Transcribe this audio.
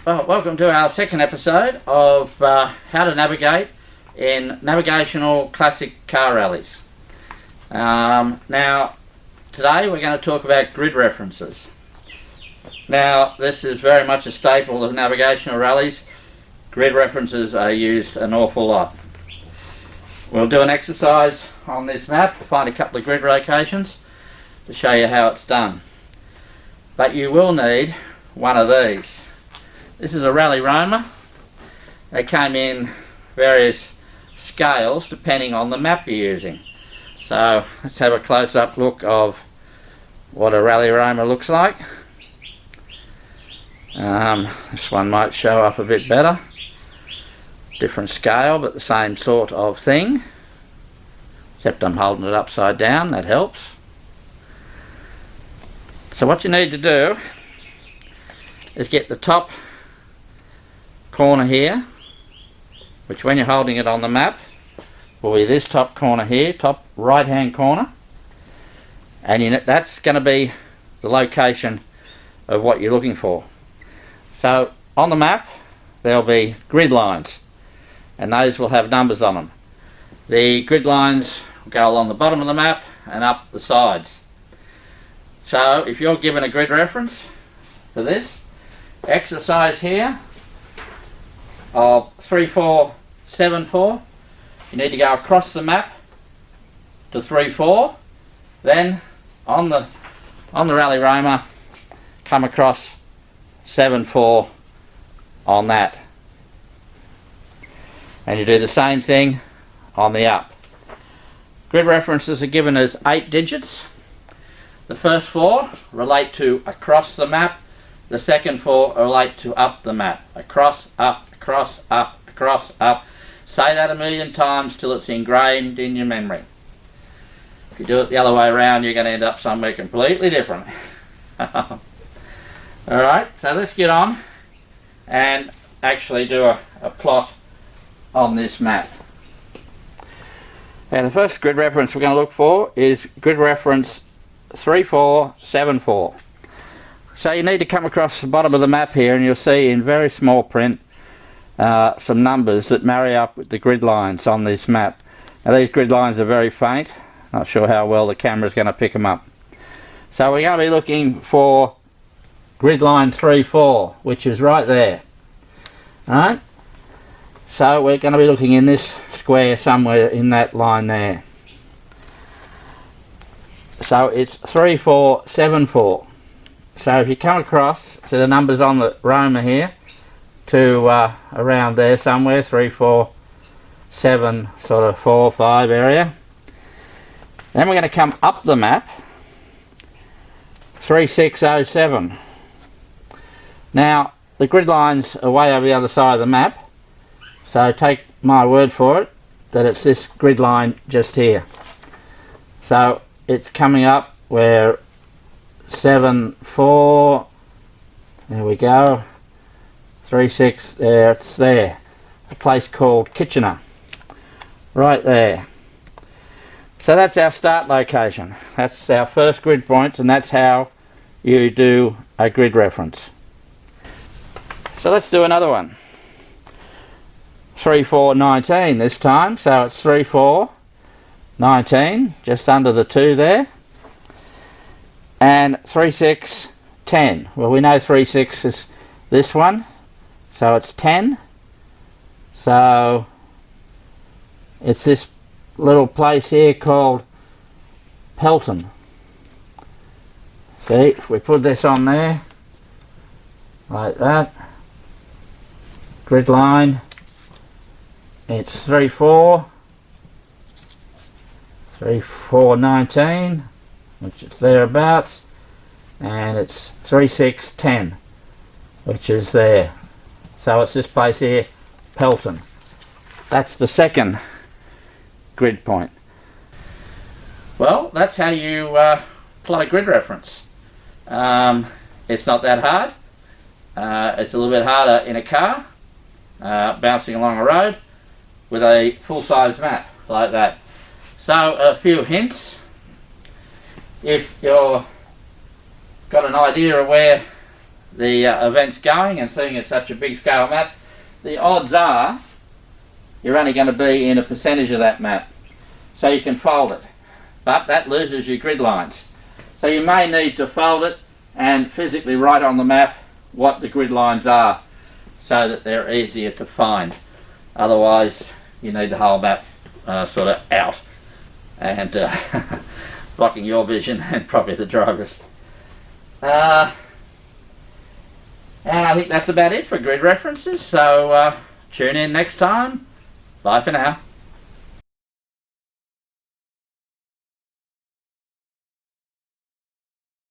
Well, welcome to our second episode of how to navigate in navigational classic car rallies. Now, today we're going to talk about grid references. Now, this is very much a staple of navigational rallies. Grid references are used an awful lot. We'll do an exercise on this map, find a couple of grid locations to show you how it's done. But you will need one of these. This is a rally roamer. They came in various scales depending on the map you're using. So let's have a close-up look of what a rally roamer looks like. This one might show up a bit better. Different scale but the same sort of thing. Except I'm holding it upside down, that helps. So what you need to do is get the top corner here, which when you're holding it on the map will be this top corner here, top right hand corner, and that's going to be the location of what you're looking for. So on the map there'll be grid lines and those will have numbers on them. The grid lines will go along the bottom of the map and up the sides. So if you're given a grid reference for this exercise here of 3474, you need to go across the map to 34, then on the rally roamer come across 74 on that, and you do the same thing on the up. Grid references are given as 8 digits. The first 4 relate to across the map, the second 4 relate to up the map. Across, up, across, up, across, up. Say that 1,000,000 times till it's ingrained in your memory. If you do it the other way around, you're going to end up somewhere completely different. Alright, so let's get on and actually do a plot on this map. And the first grid reference we're going to look for is grid reference 3474. So you need to come across the bottom of the map here and you'll see in very small print some numbers that marry up with the grid lines on this map. Now these grid lines are very faint, not sure how well the camera is going to pick them up. So we're going to be looking for grid line 34, which is right there. Alright, so we're going to be looking in this square somewhere in that line there. So it's 3474. So if you come across to the numbers on the roamer here to around there somewhere, 3, 4, 7, sort of 4, 5 area, then we're going to come up the map 3607. Now the grid lines are way over the other side of the map, so take my word for it that it's this grid line just here. So it's coming up where 7, 4, there we go, 3, 6, there, it's there. A place called Kitchener, right there. So that's our start location. That's our first grid point, and that's how you do a grid reference. So let's do another one. 3419 this time, so it's 3419, just under the 2 there. And 3610. Well, we know 36 is this one, so it's 10. So it's this little place here called Pelton. See, if we put this on there like that, grid line, it's 3419, which is thereabouts, and it's 3610, which is there. So it's this place here, Pelton. That's the second grid point. Well, that's how you plot a grid reference. It's not that hard. It's a little bit harder in a car, bouncing along a road with a full-size map like that. So a few hints. if you're got an idea of where the event's going, and seeing it's such a big scale map, the odds are you're only going to be in a percentage of that map. So you can fold it, but that loses your grid lines. So you may need to fold it and physically write on the map what the grid lines are so that they're easier to find. Otherwise you need the whole map sort of out and blocking your vision and probably the driver's. And I think that's about it for grid references, so tune in next time. Bye for now.